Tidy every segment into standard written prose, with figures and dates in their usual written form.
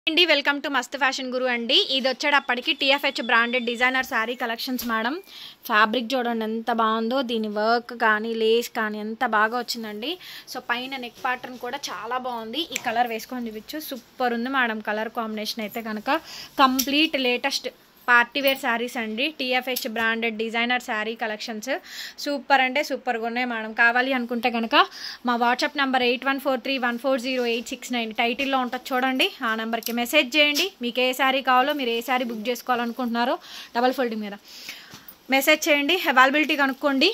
అండి welcome to మస్త్ fashion గురు అండి. ఇది వచ్చేటప్పటికి టీఎఫ్హెచ్ branded designer sari collections madam. Fabric చూడండి ఎంత బాగుందో, దీని వర్క్ కానీ లేస్ కానీ ఎంత బాగా వచ్చిందండి. సో పైన నెక్ ప్యాటర్న్ కూడా చాలా బాగుంది. ఈ కలర్ వేసుకొని చూపించు, సూపర్ ఉంది మేడం. కలర్ కాంబినేషన్ అయితే కనుక complete latest party wear saris అండి. TFH branded designer sari collections super అంటే సూపర్గా ఉన్నాయి మేడం. కావాలి అనుకుంటే కనుక మా వాట్సాప్ నెంబర్ 8143140869 టైటిల్లో ఉంటుంది చూడండి. ఆ నెంబర్కి మెసేజ్ చేయండి. మీకు ఏ శారీ కావాలో, మీరు ఏ శారీ బుక్ చేసుకోవాలనుకుంటున్నారో డబల్ ఫోల్డింగ్ మీద మెసేజ్ చేయండి. అవైలబిలిటీ కనుక్కోండి.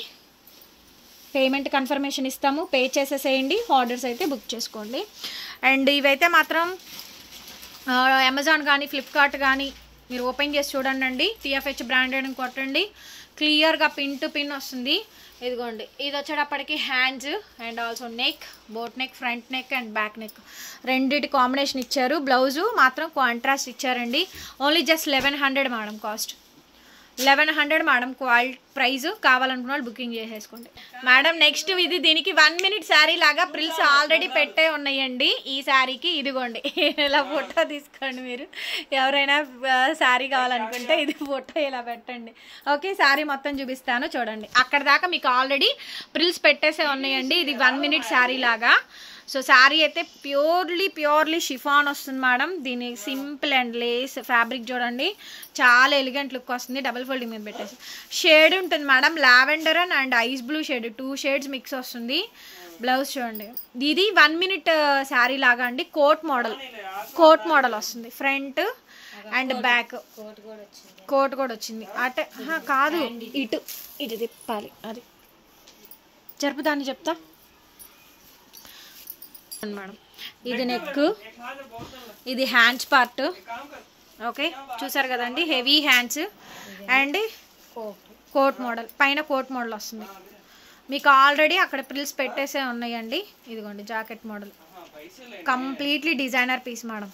పేమెంట్ కన్ఫర్మేషన్ ఇస్తాము, పే చేసేసేయండి. ఆర్డర్స్ అయితే బుక్ చేసుకోండి. అండ్ ఇవైతే మాత్రం అమెజాన్ కానీ ఫ్లిప్కార్ట్ కానీ మీరు ఓపెన్ చేసి చూడండి అండి. టీఎఫ్హెచ్ బ్రాండెడ్ కొట్టండి, క్లియర్గా పిన్ టు పిన్ వస్తుంది. ఇదిగోండి, ఇది వచ్చేటప్పటికి hands and also neck, boat neck, front neck and back neck రెండింటి కాంబినేషన్ ఇచ్చారు. బ్లౌజు మాత్రం కాంట్రాస్ట్ ఇచ్చారండి. Only just 1100 madam. Cost 1100 madam. Quality price. కావాలనుకున్న వాళ్ళు బుకింగ్ చేసేసుకోండి మేడం. నెక్స్ట్ ఇది దీనికి 1 minute శారీ లాగా ప్రిల్స్ ఆల్రెడీ పెట్టే ఉన్నాయండి. ఈ శారీకి ఇదిగోండి, ఇలా ఫోటో తీసుకోండి. మీరు ఎవరైనా శారీ కావాలనుకుంటే ఇది ఫోటో ఇలా పెట్టండి. ఓకే, శారీ మొత్తం చూపిస్తాను చూడండి. అక్కడ దాకా మీకు ఆల్రెడీ ప్రిల్స్ పెట్టేసే ఉన్నాయండి. ఇది 1 minute శారీ లాగా. సో శారీ అయితే ప్యూర్లీ షిఫాన్ వస్తుంది మేడం. దీని సింపుల్ అండ్ లేస్ ఫ్యాబ్రిక్ చూడండి, చాలా ఎలిగెంట్ లుక్ వస్తుంది. డబుల్ ఫోల్డింగ్ మీద పెట్టేసి షేడ్ ఉంటుంది madam. Lavender and ice blue shade, 2 shades mix వస్తుంది. బ్లౌజ్ చూడండి, ఇది 1 minute శారీ లాగా అండి. కోట్ మోడల్ వస్తుంది. ఫ్రంట్ అండ్ బ్యాక్ కోట్ కూడా వచ్చింది. అటే కాదు, ఇటు తిప్పాలి. అది జరుపుదాన్ని చెప్తా మేడం. ఇది నెక్, ఇది హ్యాండ్స్ పార్ట్. ఓకే, చూసారు కదండి, heavy hands and coat model. పైన కోట్ మోడల్ వస్తుంది. మీకు ఆల్రెడీ అక్కడ ప్రిల్స్ పెట్టేసే ఉన్నాయండి. ఇదిగోండి jacket model, completely designer piece madam.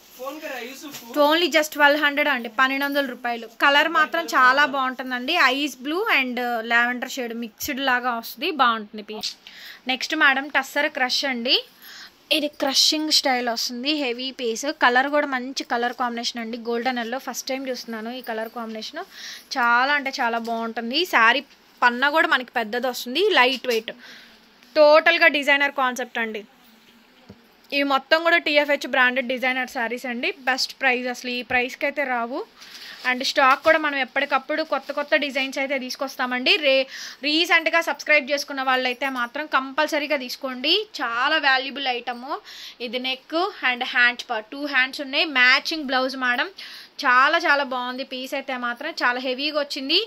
Only just 1200 అండి, 1200 రూపాయలు. కలర్ మాత్రం చాలా బాగుంటుందండి. Ice blue and lavender shade mixed లాగా వస్తుంది, బాగుంటుంది piece. Next madam tussar crush అండి. ఇది క్రషింగ్ స్టైల్ వస్తుంది, హెవీ పీస్. కలర్ కూడా మంచి కలర్ కాంబినేషన్ అండి. గోల్డెన్ ఎల్లో ఫస్ట్ టైం చూస్తున్నాను ఈ కలర్ కాంబినేషన్. చాలా అంటే చాలా బాగుంటుంది. శారీ పన్నా కూడా మనకి పెద్దది వస్తుంది, లైట్ వెయిట్, టోటల్గా డిజైనర్ కాన్సెప్ట్ అండి. ఇవి మొత్తం కూడా టీఎఫ్హెచ్ బ్రాండెడ్ డిజైనర్ శారీస్ అండి. బెస్ట్ ప్రైస్, అసలు ఈ ప్రైస్కి అయితే రావు. అండ్ స్టాక్ కూడా మనం ఎప్పటికప్పుడు కొత్త డిజైన్స్ అయితే తీసుకొస్తామండి. రీసెంట్గా సబ్స్క్రైబ్ చేసుకున్న వాళ్ళైతే మాత్రం కంపల్సరీగా తీసుకోండి. చాలా వాల్యుబుల్ ఐటము. ఇది neck and hands part, 2 hands ఉన్నాయి. Matching blouse madam. చాలా బాగుంది పీస్ అయితే మాత్రం. చాలా హెవీగా వచ్చింది.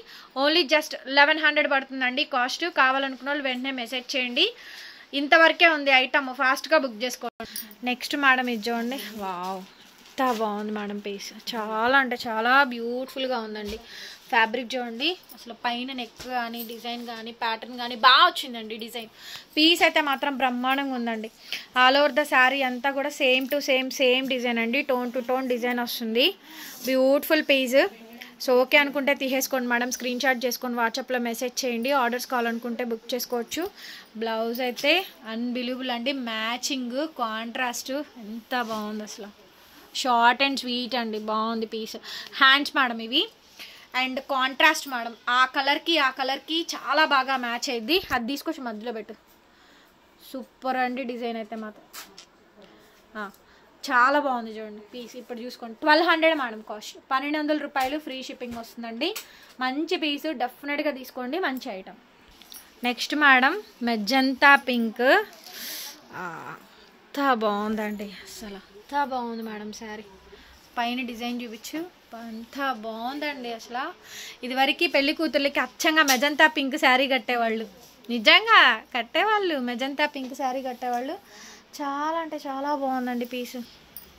ఓన్లీ జస్ట్ 1100 పడుతుందండి కాస్ట్. కావాలనుకున్న వాళ్ళు వెంటనే మెసేజ్ చేయండి. ఇంతవరకే ఉంది ఐటమ్, ఫాస్ట్గా బుక్ చేసుకోండి. నెక్స్ట్ మేడం ఇది చూడండి, వావ్ ఎంత బాగుంది మేడం పీస్. చాలా అంటే చాలా బ్యూటిఫుల్గా ఉందండి. ఫ్యాబ్రిక్ చూడండి, అసలు పైన నెక్ కానీ డిజైన్ కానీ ప్యాటర్న్ కానీ బాగా వచ్చిందండి. డిజైన్ పీస్ అయితే మాత్రం బ్రహ్మాండంగా ఉందండి. ఆల్ ఓవర్ ద శారీ అంతా కూడా సేమ్ టు సేమ్ డిజైన్ అండి. టోన్ టు టోన్ డిజైన్ వస్తుంది. Beautiful piece. సో ఓకే అనుకుంటే తీసేసుకోండి మేడం. స్క్రీన్ షాట్ చేసుకొని వాట్సాప్లో మెసేజ్ చేయండి. ఆర్డర్స్ కావాలనుకుంటే బుక్ చేసుకోవచ్చు. బ్లౌజ్ అయితే అన్బిలీవబుల్ అండి. మ్యాచింగ్ కాంట్రాస్ట్ ఎంత బాగుంది అసలు. షార్ట్ అండ్ స్వీట్ అండి, బాగుంది పీస్. హ్యాండ్స్ మేడం ఇవి. అండ్ కాంట్రాస్ట్ మేడం, ఆ కలర్కి చాలా బాగా మ్యాచ్ అయ్యింది. అది తీసుకొచ్చి మధ్యలో పెట్టు. సూపర్ అండి డిజైన్ అయితే మాత్రం చాలా బాగుంది చూడండి పీస్. ఇప్పుడు చూసుకోండి, 1200 మేడం కాస్ట్. 1200 రూపాయలు, ఫ్రీ షిప్పింగ్ వస్తుందండి. మంచి పీసు, డెఫినెట్గా తీసుకోండి. మంచి item. Next madam magenta pink. ఎంత బాగుందండి అసలు, ఎంత బాగుంది మేడం శారీ. పైన డిజైన్ చూపించు, అంత బాగుందండి అసలు. ఇదివరకు పెళ్లి కూతుర్లకి అచ్చంగా మెజంతా పింక్ శారీ కట్టేవాళ్ళు, నిజంగా కట్టేవాళ్ళు. మెజంతా పింక్ శారీ కట్టేవాళ్ళు. చాలా అంటే చాలా బాగుందండి పీసు.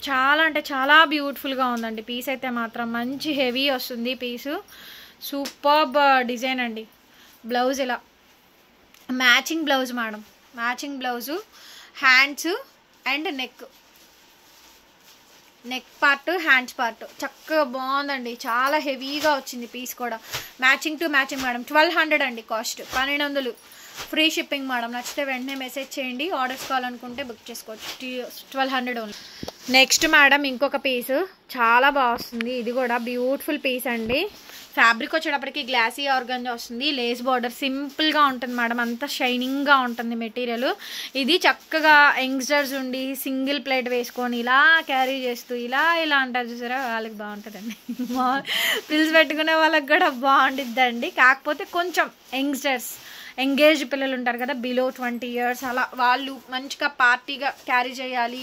చాలా అంటే చాలా బ్యూటిఫుల్గా ఉందండి పీస్ అయితే మాత్రం. మంచి హెవీ వస్తుంది పీసు. సూపర్బ్ డిజైన్ అండి. బ్లౌజ్ ఇలా matching blouse madam. Matching blouse, hands and neck part, hands part చక్కగా బాగుందండి. చాలా హెవీగా వచ్చింది పీస్ కూడా. Matching to matching madam. 1200 అండి కాస్ట్. 1200. Free shipping madam. నచ్చితే వెంటనే మెసేజ్ చేయండి. ఆర్డర్స్ కావాలనుకుంటే బుక్ చేసుకోవచ్చు. 1200 ఓన్లీ. నెక్స్ట్ మేడం ఇంకొక పీస్ చాలా బాగా వస్తుంది. ఇది కూడా బ్యూటిఫుల్ పీస్ అండి. ఫ్యాబ్రిక్ వచ్చేటప్పటికి గ్లాసీ ఆర్గంజా వస్తుంది. లేస్ బార్డర్ సింపుల్గా ఉంటుంది మేడం. అంతా షైనింగ్గా ఉంటుంది మెటీరియల్. ఇది చక్కగా యంగ్స్టర్స్ ఉండి సింగిల్ ప్లేట్ వేసుకొని ఇలా క్యారీ చేస్తూ ఇలా అంటారు చూసారా, వాళ్ళకి బాగుంటుందండి. పిల్స్ పెట్టుకునే వాళ్ళకి కూడా బాగుంటుందండి. కాకపోతే కొంచెం యంగ్స్టర్స్ ఎంగేజ్ పిల్లలు ఉంటారు కదా, బిలో 20 years అలా, వాళ్ళు మంచిగా పార్టీగా క్యారీ చేయాలి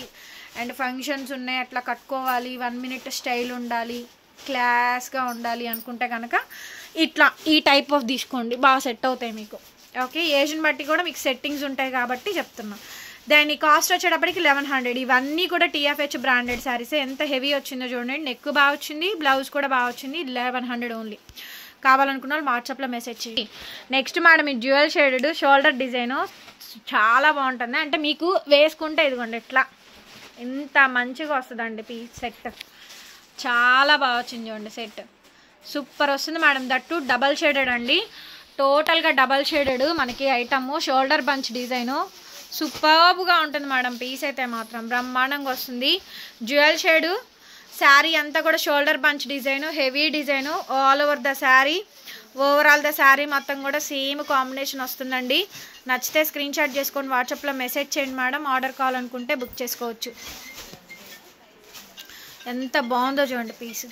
అండ్ ఫంక్షన్స్ ఉన్నాయి అట్లా కట్టుకోవాలి, 1 minute స్టైల్ ఉండాలి, క్లాస్గా ఉండాలి అనుకుంటే కనుక ఇట్లా ఈ టైప్ ఆఫ్ తీసుకోండి, బాగా సెట్ అవుతాయి మీకు. ఓకే, ఏజ్ని బట్టి కూడా మీకు సెట్టింగ్స్ ఉంటాయి కాబట్టి చెప్తున్నా. దాని కాస్ట్ వచ్చేటప్పటికి 1100. ఇవన్నీ కూడా TFH బ్రాండెడ్ శారీస్. ఎంత హెవీ వచ్చిందో చూడండి. నెక్ బాగా వచ్చింది, బ్లౌజ్ కూడా బాగా వచ్చింది. 1100 ఓన్లీ. కావాలనుకున్న వాళ్ళు వాట్సాప్లో మెసేజ్ చేయండి. నెక్స్ట్ మేడం ఈ డ్యూయల్ షేడెడ్ షోల్డర్ డిజైన్ చాలా బాగుంటుంది. అంటే మీకు వేసుకుంటే ఇదిగోండి ఇట్లా ఎంత మంచిగా వస్తుందండి పీస్ సెట్. చాలా బాగా వచ్చింది చూడండి సెట్, సూపర్ వస్తుంది మేడం. దట్టు డబల్ షేడెడ్ అండి, టోటల్గా డబల్ షేడెడ్ మనకి ఐటమ్. షోల్డర్ బంచ్ డిజైను సూపర్గా ఉంటుంది మేడం. పీస్ అయితే మాత్రం బ్రహ్మాండంగా వస్తుంది. డ్యూయల్ షేడు శారీ అంతా కూడా shoulder bunch design, heavy design all over the sari. Overall the sari మొత్తం కూడా సేమ్ కాంబినేషన్ వస్తుందండి. నచ్చితే స్క్రీన్ షాట్ చేసుకొని వాట్సాప్లో మెసేజ్ చేయండి మేడం. ఆర్డర్ కావాలనుకుంటే బుక్ చేసుకోవచ్చు. ఎంత బాగుందో చూడండి పీస్,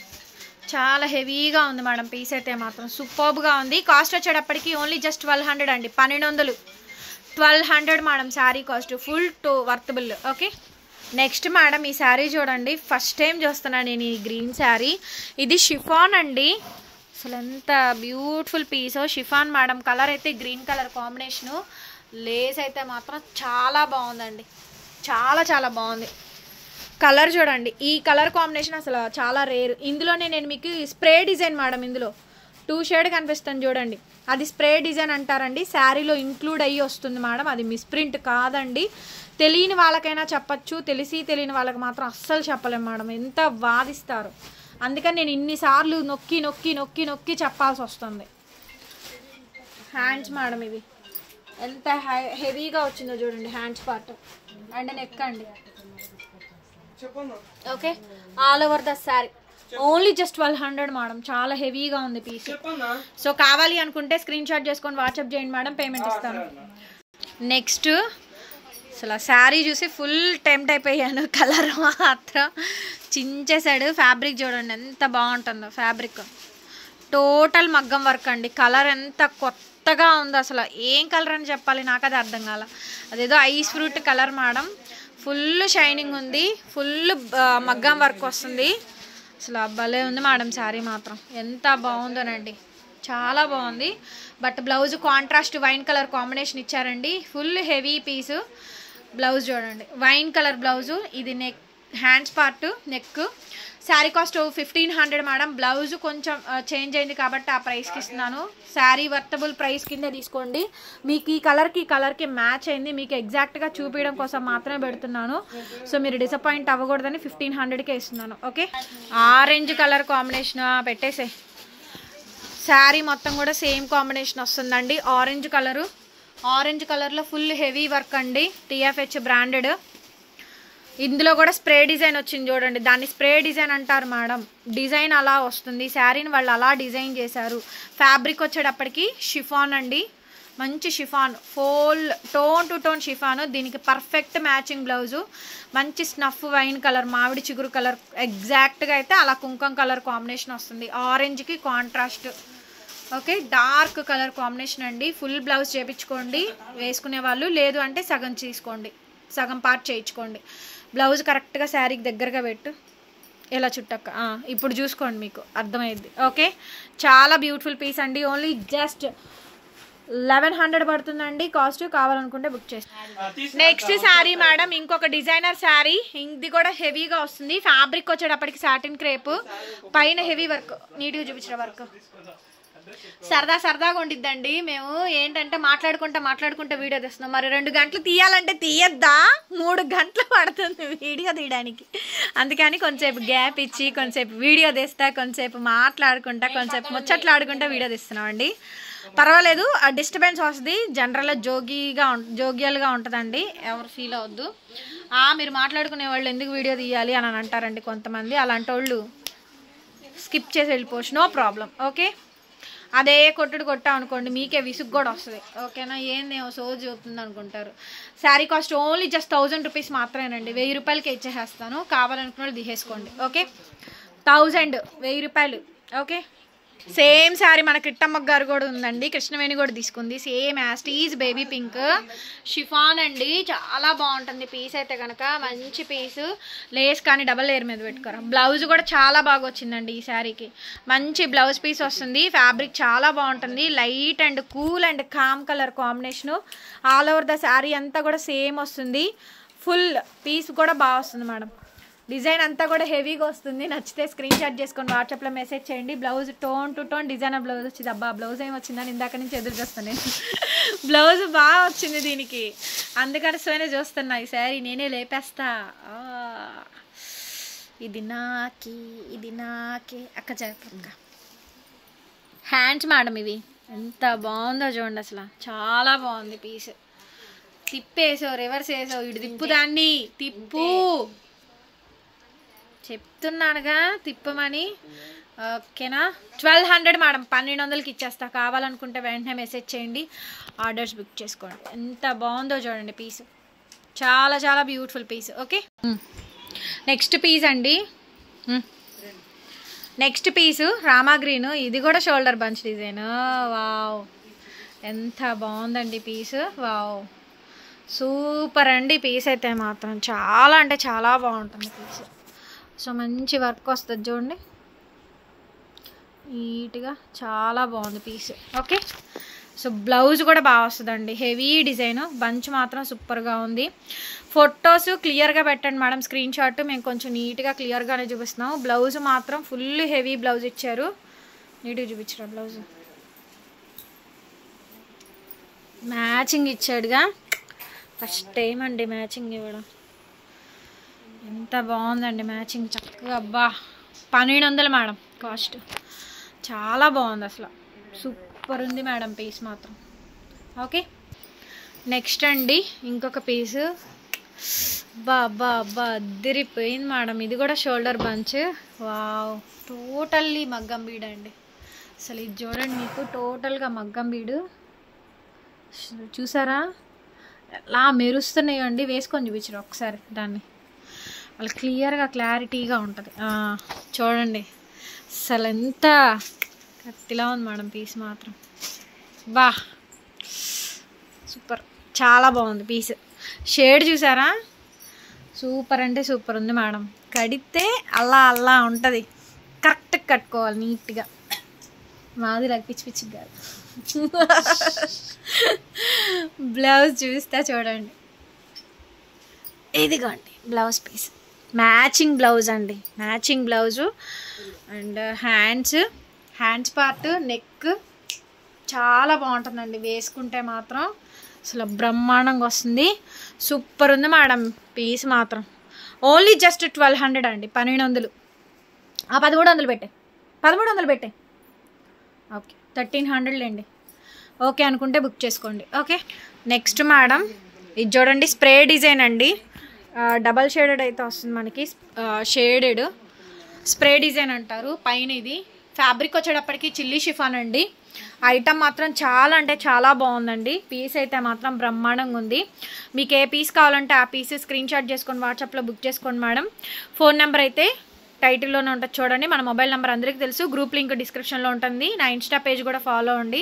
చాలా హెవీగా ఉంది మేడం. పీస్ అయితే మాత్రం సూపర్గా ఉంది. కాస్ట్ వచ్చేటప్పటికి ఓన్లీ జస్ట్ 1200 అండి, 1200. 1200 madam sari cost, full to worthable. Okay, next madam ఈ శారీ చూడండి. ఫస్ట్ టైం చూస్తున్నాను నేను ఈ గ్రీన్ శారీ. ఇది షిఫాన్ అండి. అసలు ఎంత beautiful peso. Chiffon madam, colour అయితే గ్రీన్ కలర్ కాంబినేషను. లేస్ అయితే మాత్రం చాలా బాగుందండి, చాలా చాలా బాగుంది. కలర్ చూడండి, ఈ కలర్ కాంబినేషన్ అసలు చాలా రేర్. ఇందులోనే నేను మీకు స్ప్రే డిజైన్ మేడం, ఇందులో 2 షేడ్ కనిపిస్తుంది చూడండి, అది స్ప్రే డిజైన్ అంటారండి. శారీలో ఇంక్లూడ్ అయ్యి వస్తుంది మేడం, అది మిస్ప్రింట్ కాదండి. తెలియని వాళ్ళకైనా చెప్పచ్చు, తెలియని వాళ్ళకి మాత్రం అస్సలు చెప్పలేము మేడం, ఎంత వాదిస్తారు. అందుకని నేను ఇన్నిసార్లు నొక్కి నొక్కి నొక్కి నొక్కి చెప్పాల్సి వస్తుంది. హ్యాండ్స్ మేడం ఇవి ఎంత హెవీగా వచ్చిందో చూడండి, హ్యాండ్స్ పార్ట్ అండ్ నెక్ అండి. Okay, all over the sari only just 1200 madam. చాలా హెవీగా ఉంది పీస్. సో కావాలి అనుకుంటే స్క్రీన్ షాట్ చేసుకొని వాట్సాప్ చేయండి మేడం, పేమెంట్ ఇస్తాను. నెక్స్ట్ అసలు శారీ చూసి ఫుల్ టెంప్ట్ అయిపోయాను. కలర్ మాత్రం చించేసాడు. ఫ్యాబ్రిక్ చూడండి ఎంత బాగుంటుందో. ఫ్యాబ్రిక్ టోటల్ మగ్గం వర్క్ అండి. కలర్ ఎంత కొత్తగా ఉందో, అసలు ఏం కలర్ అని చెప్పాలి, నాకు అది అర్థం కాల. అదేదో ice fruit colour madam. Full shining ఉంది, ఫుల్ మగ్గం వర్క్ వస్తుంది. అసలు భలే ఉంది మేడం శారీ మాత్రం, ఎంత బాగుందోనండి, చాలా బాగుంది. But blouse contrast wine colour combination ఇచ్చారండి. ఫుల్ హెవీ పీసు. బ్లౌజ్ చూడండి, వైన్ కలర్ బ్లౌజు. ఇది neck, hands part, neck. Sari cost 1500 madam. Blouse కొంచెం చేంజ్ అయింది కాబట్టి ఆ ప్రైస్కి ఇస్తున్నాను. శారీ వర్తబుల్ ప్రైస్ కింద తీసుకోండి. మీకు ఈ కలర్కి మ్యాచ్ అయింది, మీకు ఎగ్జాక్ట్గా చూపించడం కోసం మాత్రమే పెడుతున్నాను. సో మీరు డిసప్పాయింట్ అవ్వకూడదని 1500కే ఇస్తున్నాను. ఓకే, ఆరెంజ్ కలర్ కాంబినేషన్ పెట్టేసే. శారీ మొత్తం కూడా సేమ్ కాంబినేషన్ వస్తుందండి. ఆరెంజ్ కలర్లో ఫుల్ హెవీ వర్క్ అండి, TFH బ్రాండెడ్. ఇందులో కూడా స్ప్రే డిజైన్ వచ్చింది చూడండి, దాన్ని స్ప్రే డిజైన్ అంటారు మేడం. డిజైన్ అలా వస్తుంది, శారీని వాళ్ళు అలా డిజైన్ చేశారు. ఫ్యాబ్రిక్ వచ్చేటప్పటికి షిఫాన్ అండి, మంచి chiffon, full tone to tone chiffon. దీనికి పర్ఫెక్ట్ మ్యాచింగ్ బ్లౌజు, మంచి స్నఫ్ వైన్ కలర్, మామిడి చిగురు కలర్, ఎగ్జాక్ట్గా అయితే అలా కుంకుమ కలర్ కాంబినేషన్ వస్తుంది. ఆరెంజ్కి contrast. Okay, dark colour combination అండి. ఫుల్ బ్లౌజ్ చేయించుకోండి వేసుకునే వాళ్ళు, లేదు అంటే సగం తీసుకోండి, సగం పార్ట్ చేయించుకోండి. బ్లౌజ్ కరెక్ట్గా శారీకి దగ్గరగా పెట్టు, ఇలా చుట్టక్క. ఇప్పుడు చూసుకోండి, మీకు అర్థమైంది. ఓకే, చాలా బ్యూటిఫుల్ పీస్ అండి. ఓన్లీ జస్ట్ 1100 పడుతుందండి కాస్ట్. కావాలనుకుంటే బుక్ చేస్తాను. నెక్స్ట్ శారీ మేడం ఇంకొక డిజైనర్ శారీ. ఇది కూడా హెవీగా వస్తుంది. ఫ్యాబ్రిక్ వచ్చేటప్పటికి సాటిన్ క్రేప్, పైన హెవీ వర్క్, నీట్గా చూపించిన వర్క్. సరదాగా ఉండిద్దండి. మేము ఏంటంటే మాట్లాడుకుంటా వీడియో తీస్తున్నాం. మరి 2 గంటలు తీయాలంటే తీయద్దా? 3 గంటలు పడుతుంది వీడియో తీయడానికి. అందుకని కొంచెంసేపు గ్యాప్ ఇచ్చి కొంచెంసేపు వీడియో తీస్తా, కొంచెంసేపు మాట్లాడుకుంటా, కొంచెంసేపు ముచ్చట్లాడుకుంటా వీడియో తీస్తున్నాం అండి. పర్వాలేదు, డిస్టర్బెన్స్ వస్తుంది. జనరల్గా జోగియల్గా ఉంటుందండి, ఎవరు ఫీల్ అవ్వద్దు. మీరు మాట్లాడుకునే వాళ్ళు ఎందుకు వీడియో తీయాలి అని అంటారండి కొంతమంది. అలాంటి వాళ్ళు స్కిప్ చేసి వెళ్ళిపోవచ్చు, నో ప్రాబ్లం. ఓకే, అదే కొట్టా అనుకోండి మీకే విసుగు కూడా వస్తుంది. ఓకేనా? ఏంది సోజు అవుతుంది అనుకుంటారు. Sari cost only just 1000 rupees మాత్రమేనండి. 1000 రూపాయలకి ఇచ్చేసేస్తాను, కావాలనుకున్న వాళ్ళు తీసేసుకోండి. ఓకే, 1000 రూపాయలు. ఓకే, సేమ్ శారీ మన కిట్టమ్మ గారు కూడా ఉందండి, కృష్ణవేణి కూడా తీసుకుంది. సేమ్ యాస్టీజ్ బేబీ పింక్ షిఫాన్ అండి, చాలా బాగుంటుంది పీస్ అయితే కనుక. మంచి పీసు, లేస్ కానీ డబల్ లేయర్ మీద పెట్టుకోరా. బ్లౌజ్ కూడా చాలా బాగా వచ్చిందండి ఈ శారీకి. మంచి బ్లౌజ్ పీస్ వస్తుంది. ఫ్యాబ్రిక్ చాలా బాగుంటుంది. Light and cool and calm colour combination. All over the sari అంతా కూడా సేమ్ వస్తుంది. ఫుల్ పీస్ కూడా బాగా వస్తుంది మేడం. డిజైన్ అంతా కూడా హెవీగా వస్తుంది. నచ్చితే స్క్రీన్ షాట్ చేసుకొని వాట్సాప్లో మెసేజ్ చేయండి. Blouse tone to tone designer blouse వచ్చింది. అబ్బా, బ్లౌజ్ ఏమి వచ్చిందని ఇందాక నుంచి ఎదురు చూస్తాను నేను. బ్లౌజ్ బాగా వచ్చింది దీనికి, అందుకని సోనే చూస్తున్నా. ఈ శారీ నేనే లేపేస్తా. ఇది నాకే అక్క జరపక్క. హ్యాండ్స్ మేడం ఇవి, ఎంత బాగుందో చూడండి అసలు. చాలా బాగుంది పీస్. తిప్పేసావు, రివర్స్ వేసావు, ఇటు తిప్పు, దాన్ని తిప్పు చెప్తున్నానుగా, తిప్పమని. ఓకేనా? 1200 మేడం, 1200కి ఇచ్చేస్తా. కావాలనుకుంటే వెంటనే మెసేజ్ చేయండి, ఆర్డర్స్ బుక్ చేసుకోండి. ఎంత బాగుందో చూడండి పీస్, చాలా చాలా beautiful piece. Okay, next piece అండి. Next piece Rama green. ఇది కూడా షోల్డర్ బంచ్ డిజైన్. వావ్, ఎంత బాగుందండి పీసు. వావ్, సూపర్ అండి పీస్ అయితే మాత్రం. చాలా అంటే చాలా బాగుంటుంది పీస్. సో మంచి వర్క్ వస్తుంది చూడండి, నీట్గా చాలా బాగుంది పీస్. ఓకే, సో బ్లౌజ్ కూడా బాగా వస్తుందండి. హెవీ డిజైన్, బంచ్ మాత్రం సూపర్గా ఉంది. ఫొటోస్ క్లియర్గా పెట్టండి మేడం, స్క్రీన్ షాట్. మేము కొంచెం నీట్గా క్లియర్గానే చూపిస్తున్నాం. బ్లౌజ్ మాత్రం ఫుల్ హెవీ బ్లౌజ్ ఇచ్చారు. నీట్గా చూపించారు బ్లౌజ్. మ్యాచింగ్ ఇచ్చాడుగా, ఫస్ట్ టైం అండి మ్యాచింగ్ ఇవ్వడం. ఎంత బాగుందండి మ్యాచింగ్, చక్కగా. అబ్బా, 1200 మేడం కాస్ట్. చాలా బాగుంది అసలు, సూపర్ ఉంది మేడం పీస్ మాత్రం. ఓకే, నెక్స్ట్ అండి ఇంకొక పీసు. అబ్బా అద్దరిపోయింది మేడం. ఇది కూడా షోల్డర్ బంచ్. వావ్, టోటల్లీ మగ్గం బీడ్ అండి. అసలు ఇది చూడండి, మీకు టోటల్గా మగ్గం బీడు. చూసారా ఎలా మెరుస్తున్నాయో అండి. వేసుకొని చూపించరు ఒకసారి దాన్ని, వాళ్ళు క్లియర్గా క్లారిటీగా ఉంటుంది. చూడండి అసలు ఎంత కత్తిలా ఉంది మేడం పీస్ మాత్రం. బా, సూపర్, చాలా బాగుంది పీస్. షేడ్ చూసారా, సూపర్ అంటే సూపర్ ఉంది మేడం. కడితే అలా ఉంటుంది. కరెక్ట్గా కట్టుకోవాలి నీట్గా. మాది నాకు పిచ్చి కాదు. బ్లౌజ్ చూస్తా చూడండి, ఇదిగోండి బ్లౌజ్ పీస్. మ్యాచింగ్ బ్లౌజ్ అండి, matching blouse. And hands part, neck చాలా బాగుంటుందండి వేసుకుంటే మాత్రం. అసలు బ్రహ్మాండంగా వస్తుంది. సూపర్ ఉంది మేడం పీస్ మాత్రం. ఓన్లీ జస్ట్ 1200 అండి, 1200. 1300 పెట్టే, 1300 పెట్టే. ఓకే, 1300 అండి. ఓకే అనుకుంటే బుక్ చేసుకోండి. ఓకే, నెక్స్ట్ మేడం ఇది చూడండి, స్ప్రే డిజైన్ అండి. డబల్ షేడెడ్ అయితే వస్తుంది మనకి. షేడెడ్ స్ప్రే డిజైన్ అంటారు. పైన ఇది ఫ్యాబ్రిక్ వచ్చేటప్పటికి చిల్లీ షిఫాన్ అండి. ఐటమ్ మాత్రం చాలా అంటే చాలా బాగుందండి. పీస్ అయితే మాత్రం బ్రహ్మాండంగా ఉంది. మీకు ఏ పీస్ కావాలంటే ఆ పీస్ స్క్రీన్ షాట్ చేసుకొని వాట్సాప్లో బుక్ చేసుకోండి మేడం. ఫోన్ నెంబర్ అయితే టైటిల్లోనే ఉంటుంది చూడండి. మన మొబైల్ నెంబర్ అందరికీ తెలుసు, గ్రూప్ లింక్ డిస్క్రిప్షన్లో ఉంటుంది. నా ఇన్స్టా పేజ్ కూడా ఫాలో అండి.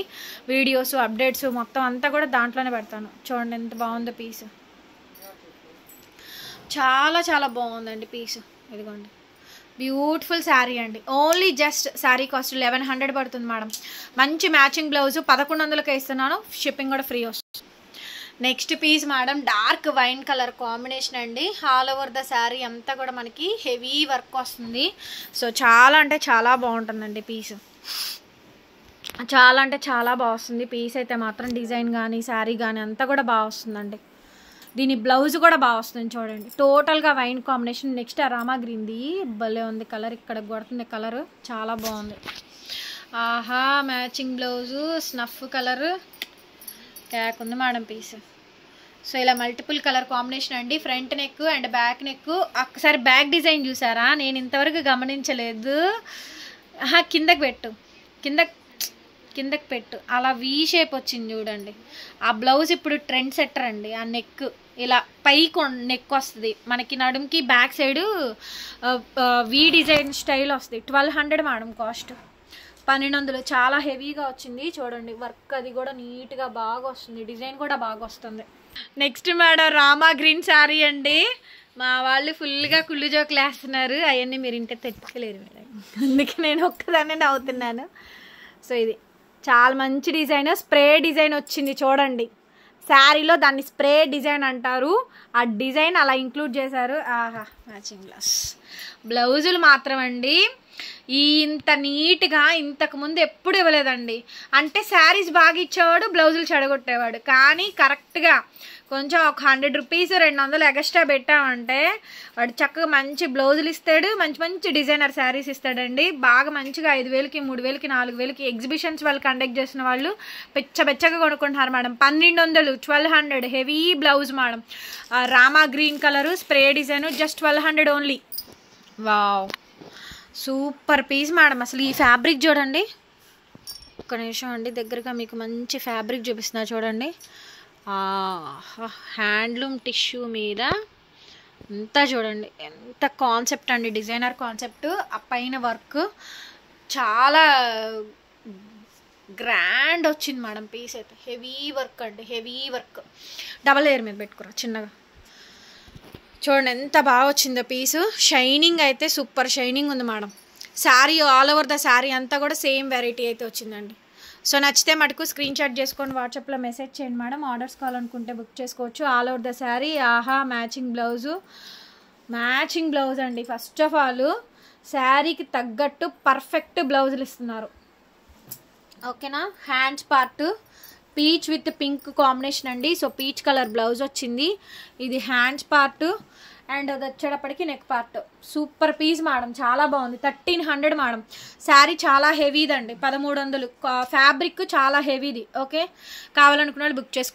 వీడియోస్, అప్డేట్స్ మొత్తం అంతా కూడా దాంట్లోనే పెడతాను. చూడండి ఎంత బాగుందో పీస్, చాలా చాలా బాగుందండి పీస్. ఇదిగోండి, బ్యూటిఫుల్ శారీ అండి. ఓన్లీ జస్ట్ శారీ కాస్ట్ 1100 పడుతుంది మేడం. మంచి మ్యాచింగ్ బ్లౌజు 1100కే ఇస్తున్నాను. షిప్పింగ్ కూడా ఫ్రీ వస్తుంది. Next piece madam, dark wine colour combination అండి. ఆల్ ఓవర్ ద శారీ అంతా కూడా మనకి హెవీ వర్క్ వస్తుంది. సో చాలా అంటే చాలా బాగుంటుందండి పీస్. చాలా అంటే చాలా బాగా వస్తుంది పీస్ అయితే మాత్రం. డిజైన్ కానీ శారీ కానీ అంతా కూడా బాగా వస్తుందండి. దీని బ్లౌజ్ కూడా బాగా వస్తుంది చూడండి. టోటల్గా వైన్ కాంబినేషన్. నెక్స్ట్ రామా గ్రీన్ది భలే ఉంది కలర్, ఇక్కడ కొడుతుంది కలర్, చాలా బాగుంది. ఆహా మ్యాచింగ్ బ్లౌజు స్నఫ్ కలర్ క్యాక్ ఉంది మేడం పీస్. సో ఇలా మల్టిపుల్ కలర్ కాంబినేషన్ అండి. Front neck and back neck. ఒక్కసారి బ్యాక్ డిజైన్ చూసారా, నేను ఇంతవరకు గమనించలేదు. కిందకి పెట్టు, కిందకి పెట్టు, అలా వీ షేప్ వచ్చింది చూడండి. ఆ బ్లౌజ్ ఇప్పుడు ట్రెండ్ సెట్టర్ అండి. ఆ నెక్ ఇలా పైకి నెక్ వస్తుంది మనకి, నడుముకి back side we design style వస్తుంది. 1200 మేడం కాస్ట్, 1200. చాలా హెవీగా వచ్చింది చూడండి. వర్క్ అది కూడా నీట్గా బాగా వస్తుంది, డిజైన్ కూడా బాగా వస్తుంది. Next madam Rama green sari అండి. మా వాళ్ళు ఫుల్గా కుళ్ళు జోకులు వేస్తున్నారు, అవన్నీ మీరు ఇంటే తెచ్చుకోలేరు మేడం, అందుకే నేను ఒక్కదాన్నే నవ్వుతున్నాను. సో ఇది చాలా మంచి డిజైన్, స్ప్రే డిజైన్ వచ్చింది చూడండి. శారీలో దాన్ని స్ప్రే డిజైన్ అంటారు, ఆ డిజైన్ అలా ఇంక్లూడ్ చేశారు. ఆహా మ్యాచింగ్ బ్లౌజులు మాత్రం అండి ఇంత నీట్గా ఇంతకుముందు ఎప్పుడు ఇవ్వలేదండి. అంటే శారీస్ బాగా ఇచ్చేవాడు, బ్లౌజులు చెడగొట్టేవాడు. కానీ కరెక్ట్గా కొంచెం ఒక 100 రూపీస్ 200 ఎక్స్ట్రా పెట్టామంటే వాడు చక్కగా మంచి బ్లౌజులు ఇస్తాడు, మంచి మంచి డిజైనర్ శారీస్ ఇస్తాడండి. బాగా మంచిగా 5000కి 3000కి 4000కి ఎగ్జిబిషన్స్ వాళ్ళు కండక్ట్ చేసిన వాళ్ళు పెచ్చగా కొనుక్కుంటున్నారు madam. 1200 1200 heavy blouse madam. Rama green colour spray design, just 1200 only. Wow super piece madam. అసలు ఈ ఫ్యాబ్రిక్ చూడండి, ఒక్క నిమిషం అండి దగ్గరగా మీకు మంచి ఫ్యాబ్రిక్ చూపిస్తున్నా చూడండి. హ్యాండ్లూమ్ టిష్యూ మీద అంతా చూడండి ఎంత కాన్సెప్ట్ అండి, డిజైనర్ కాన్సెప్ట్. ఆ పైన వర్క్ చాలా గ్రాండ్ వచ్చింది మేడం. పీస్ అయితే హెవీ వర్క్ అండి, హెవీ వర్క్. డబల్ లేయర్ మీద పెట్టుకురా చిన్నగా చూడండి ఎంత బాగా వచ్చిందో పీసు. షైనింగ్ అయితే సూపర్ షైనింగ్ ఉంది madam. Sari all over the sari అంతా కూడా సేమ్ వెరైటీ అయితే వచ్చిందండి. సో నచ్చితే మటుకు స్క్రీన్ షాట్ చేసుకొని వాట్సాప్లో మెసేజ్ చేయండి మేడం. ఆర్డర్స్ కావాలనుకుంటే బుక్ చేసుకోవచ్చు. All over the sari. ఆహా మ్యాచింగ్ బ్లౌజ్ అండి. ఫస్ట్ ఆఫ్ ఆల్ శారీకి తగ్గట్టు పర్ఫెక్ట్ బ్లౌజులు ఇస్తున్నారు, ఓకేనా. Hands part peach with pink combination అండి. సో పీచ్ కలర్ బ్లౌజ్ వచ్చింది. ఇది హ్యాండ్స్ పార్ట్ అండ్ అది వచ్చేటప్పటికి neck part. Super piece madam, చాలా బాగుంది. 1300 మేడం. శారీ చాలా హెవీదండి, 1300. ఫ్యాబ్రిక్ చాలా హెవీది. ఓకే కావాలనుకున్న వాళ్ళు బుక్ చేసుకోండి.